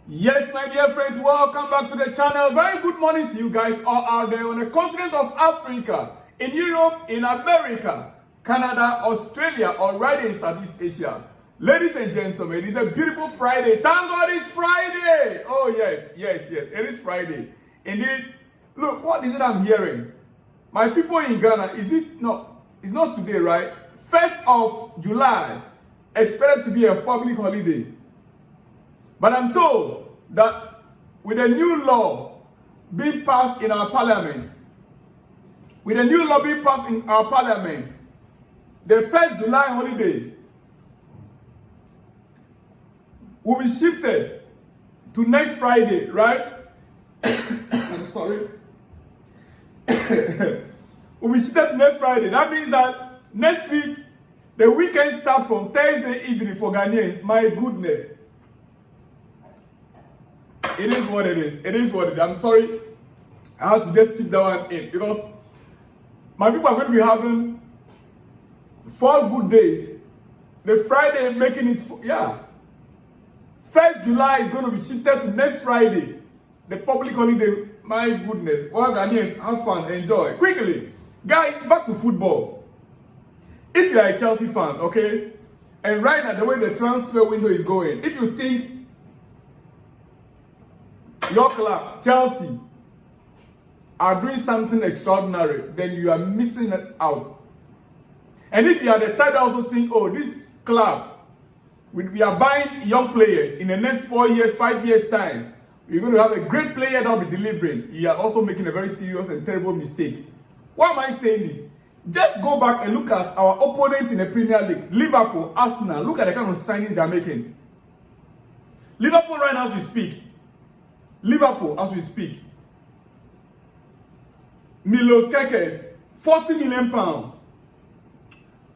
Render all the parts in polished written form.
Yes, my dear friends, welcome back to the channel. Very good morning to you guys all out there on the continent of Africa, in Europe, in America, Canada, Australia, or right in Southeast Asia. Ladies and gentlemen, it is a beautiful Friday. Thank God it's Friday. Oh, yes, it is Friday. Indeed, look, what is it I'm hearing? My people in Ghana, it's not today, right? 1st of July, expected to be a public holiday. But I'm told that with a new law being passed in our parliament, the 1st July holiday will be shifted to next Friday, right? I'm sorry. Will be shifted to next Friday. That means that next week, the weekend starts from Thursday evening for Ghanaians. My goodness. It is what it is. It is what it is. I'm sorry. I have to just chip that one in because my people are going to be having 4 good days. The Friday making it, 1st July is going to be shifted to next Friday. The public holiday. My goodness. Well, Ghanaians, have fun. Enjoy. Quickly. Guys, back to football. If you are a Chelsea fan, okay, and right now the way the transfer window is going, if you think your club, Chelsea, are doing something extraordinary, then you are missing it out. And if you are the type that also think, oh, this club, we are buying young players in the next 4 years, 5 years time, we're going to have a great player that will be delivering. You are also making a very serious and terrible mistake. Why am I saying this? Just go back and look at our opponents in the Premier League, Liverpool, Arsenal. Look at the kind of signings they are making. Liverpool right now as we speak. Milos Kekes, £40 million.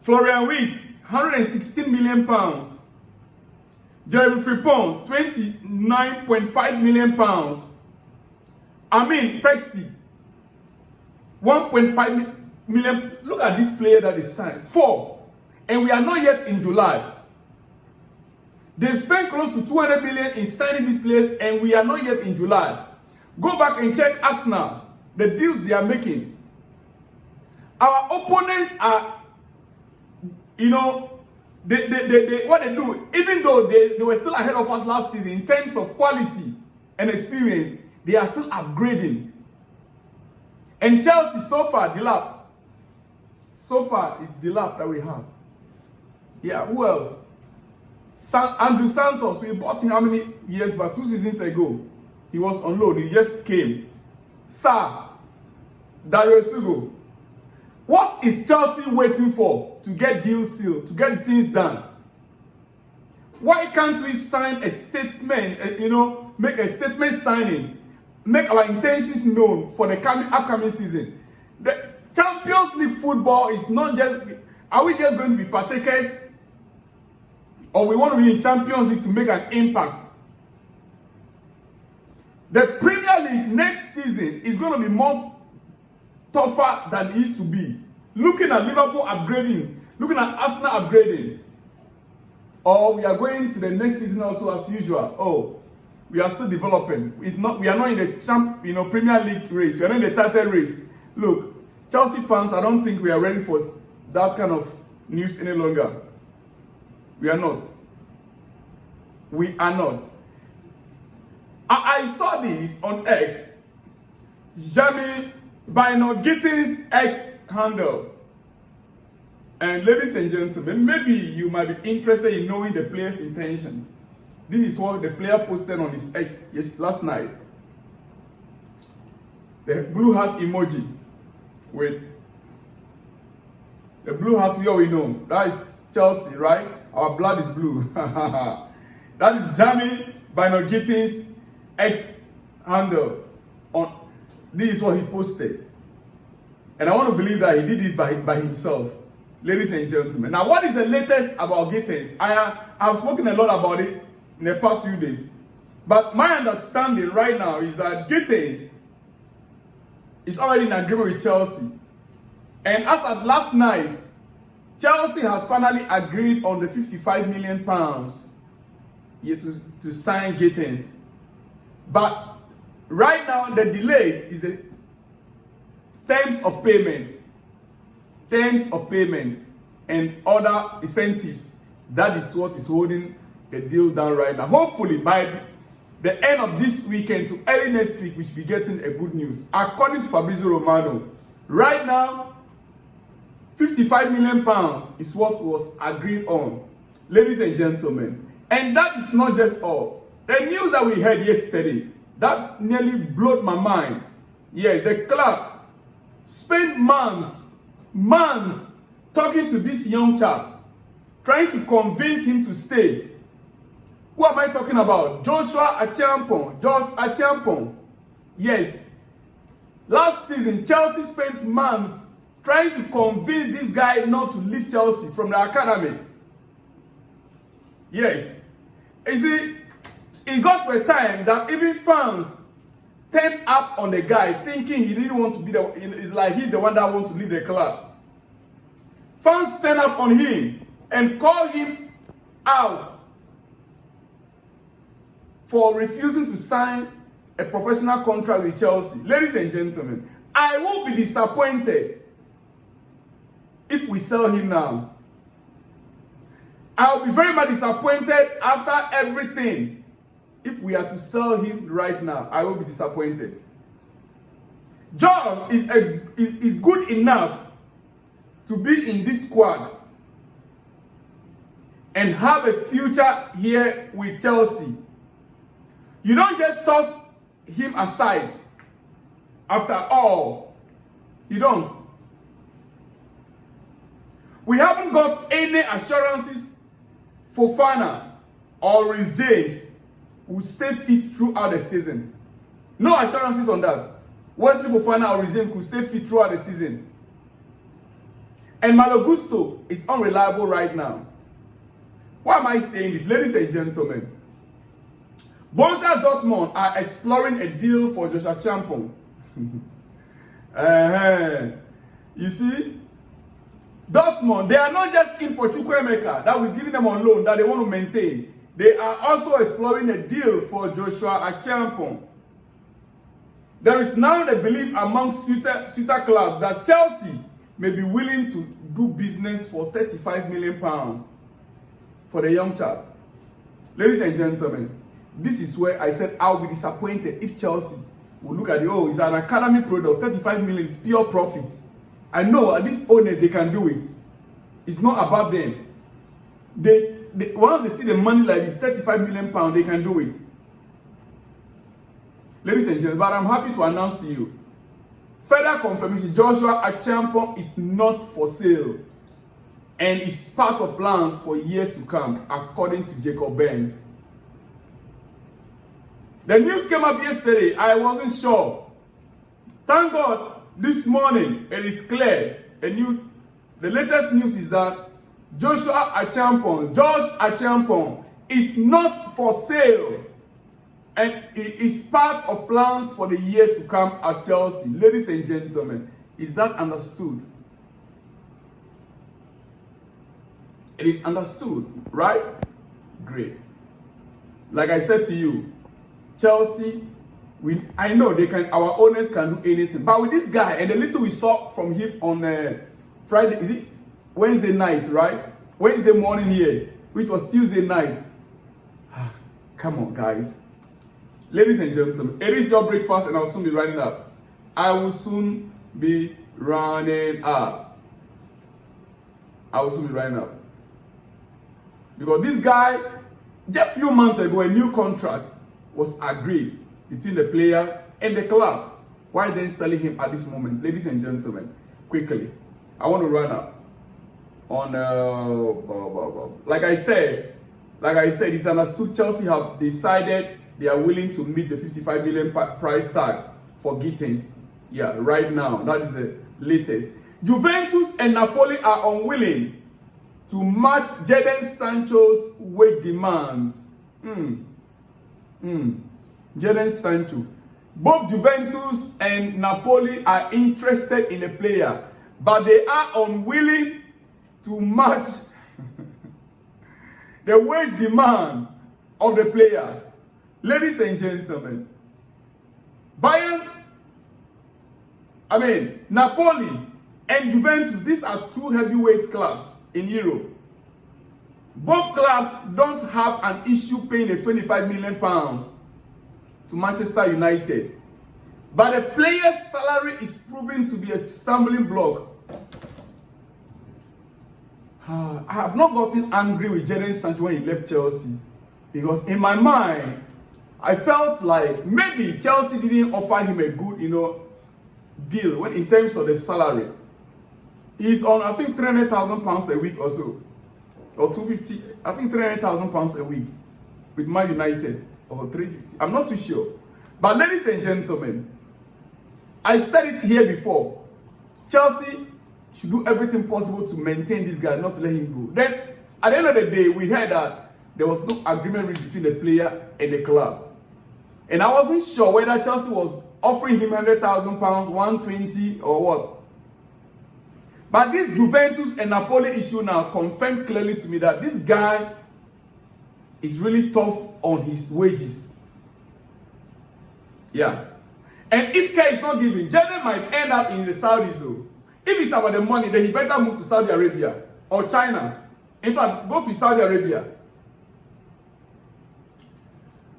Florian Wirtz, £116 million. Jeremy Frimpong, £29.5 million. Amin Pexi, £1.5 million. Look at this player that is signed. 4. And we are not yet in July. They've spent close to 200 million in signing these players, and we are not yet in July. Go back and check Arsenal, the deals they are making. Our opponents are, what they do, even though they were still ahead of us last season in terms of quality and experience, they are still upgrading. And Chelsea, so far, the lap that we have. Yeah, who else? Andrew Santos, we bought him how many years back? 2 seasons ago. He was on loan. He just came. Dario Sugo. What is Chelsea waiting for to get deals sealed, to get things done? Why can't we sign a statement, make a statement signing, make our intentions known for the upcoming season? The Champions League football is not just, are we just going to be partakers? Or we want to be in Champions League to make an impact? The Premier League next season is going to be more tougher than it used to be. Looking at Liverpool upgrading, looking at Arsenal upgrading. Or we are going to the next season also as usual. Oh, we are still developing. We are not in the Premier League race. We are not in the title race. Look, Chelsea fans, I don't think we are ready for that kind of news any longer. We are not. I saw this on X. Jamie Bino Gittens X handle. And ladies and gentlemen, maybe you might be interested in knowing the player's intention. This is what the player posted on his X last night. The blue heart emoji with the blue heart we all know. That is Chelsea, right? Our blood is blue. That is Jamie Bino Gittens X handle. This is what he posted. And I want to believe that he did this by himself. Ladies and gentlemen. Now, what is the latest about Gittens? I have spoken a lot about it in the past few days. But my understanding right now is that Gittens is already in agreement with Chelsea. And as of last night, Chelsea has finally agreed on the £55 million to sign Gittens. But right now, the delays is the terms of payment, and other incentives. That is what is holding the deal down right now. Hopefully, by the end of this weekend to early next week, we should be getting a good news. According to Fabrizio Romano, right now, £55 million is what was agreed on, ladies and gentlemen. And that is not just all. The news that we heard yesterday, that nearly blew my mind. Yes, the club spent months talking to this young chap, trying to convince him to stay. Who am I talking about? Joshua Achampon. Yes. Last season, Chelsea spent months trying to convince this guy not to leave Chelsea from the academy. Yes. You see, it got to a time that even fans turned up on the guy thinking he didn't want to be it's like he's the one that wants to leave the club. Fans turned up on him and called him out for refusing to sign a professional contract with Chelsea. Ladies and gentlemen, I will be disappointed if we sell him now. I'll be very much disappointed after everything. If we are to sell him right now, I will be disappointed. John is good enough to be in this squad and have a future here with Chelsea. You don't just toss him aside. After all, you don't. We haven't got any assurances Fofana or Reece James will stay fit throughout the season. No assurances on that. Wesley Fofana or Reece James could stay fit throughout the season. And Malo Gusto is unreliable right now. Why am I saying this? Ladies and gentlemen, Borussia Dortmund are exploring a deal for Joshua Achampon. You see, Dortmund, they are not just in for Chukwuemeka that we're giving them on loan that they want to maintain. They are also exploring a deal for Joshua Achampon. There is now the belief among suitor clubs that Chelsea may be willing to do business for £35 million for the young chap. Ladies and gentlemen, this is where I said I'll be disappointed if Chelsea will look at it's an academy product, 35 million is pure profit. I know at these owners, they can do it. It's not about them. Once they see the money like this, £35 million, they can do it. Ladies and gentlemen, but I'm happy to announce to you, further confirmation, Joshua Achampon is not for sale and is part of plans for years to come, according to Jacob Burns. The news came up yesterday. I wasn't sure. Thank God, this morning it is clear. The latest news is that Josh Achampon is not for sale, and it is part of plans for the years to come at Chelsea. Ladies and gentlemen, is that understood? It is understood, right? Great. Like I said to you, Chelsea, I know our owners can do anything. But with this guy and the little we saw from him on Friday, is it Wednesday night, right? Wednesday morning here, which was Tuesday night. Come on, guys. Ladies and gentlemen, it is your breakfast and I'll soon be running up. I will soon be running up. Because this guy, just a few months ago, a new contract was agreed between the player and the club. Why then selling him at this moment? Ladies and gentlemen, quickly, I want to run up on like I said, it's understood Chelsea have decided they are willing to meet the 55 million price tag for Gittens. Yeah, right now. That is the latest. Juventus and Napoli are unwilling to match Gittens Sancho's wage demands. Gittens Sancho. Both Juventus and Napoli are interested in the player, but they are unwilling to match the wage demand of the player. Ladies and gentlemen, Bayern, Napoli and Juventus, these are two heavyweight clubs in Europe. Both clubs don't have an issue paying the 25 million pounds to Manchester United. But the player's salary is proving to be a stumbling block. I have not gotten angry with Gittens Sancho when he left Chelsea, because in my mind, I felt like maybe Chelsea didn't offer him a good, deal when in terms of the salary. He's on, I think, £300,000 a week or so, or 250. I think £300,000 a week with Man United, or 350. I'm not too sure. But ladies and gentlemen, I said it here before. Chelsea should do everything possible to maintain this guy, not to let him go. Then, at the end of the day, we heard that there was no agreement reached between the player and the club. And I wasn't sure whether Chelsea was offering him £100,000, 120, or what. But this Juventus and Napoli issue now confirmed clearly to me that this guy is really tough on his wages. Yeah. And if care is not given, Gittens might end up in the Saudis. So if it's about the money, then he better move to Saudi Arabia or China. In fact, go to Saudi Arabia.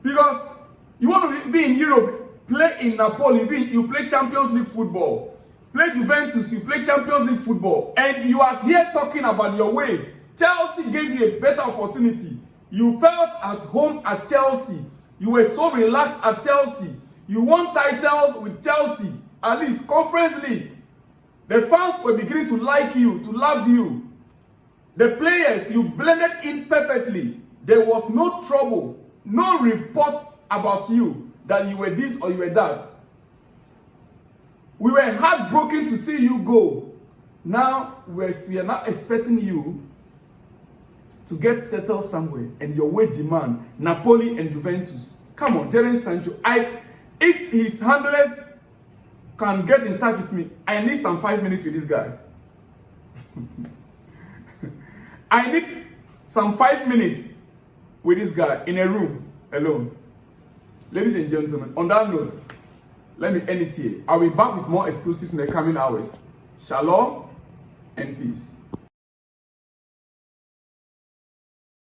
Because you want to be in Europe, play in Napoli, you play Champions League football. Play Juventus, you play Champions League football. And you are here talking about your way. Chelsea gave you a better opportunity. You felt at home at Chelsea. You were so relaxed at Chelsea. You won titles with Chelsea, at least Conference League. The fans were beginning to like you, to love you. The players, you blended in perfectly. There was no trouble, no report about you that you were this or you were that. We were heartbroken to see you go. Now, we are not expecting you to get settled somewhere and your wage demand, Napoli and Juventus. Come on, Gittens Sancho. If his handlers can get in touch with me, I need some 5 minutes with this guy. I need some 5 minutes with this guy in a room alone. Ladies and gentlemen, on that note, let me end it here. I'll be back with more exclusives in the coming hours. Shalom and peace.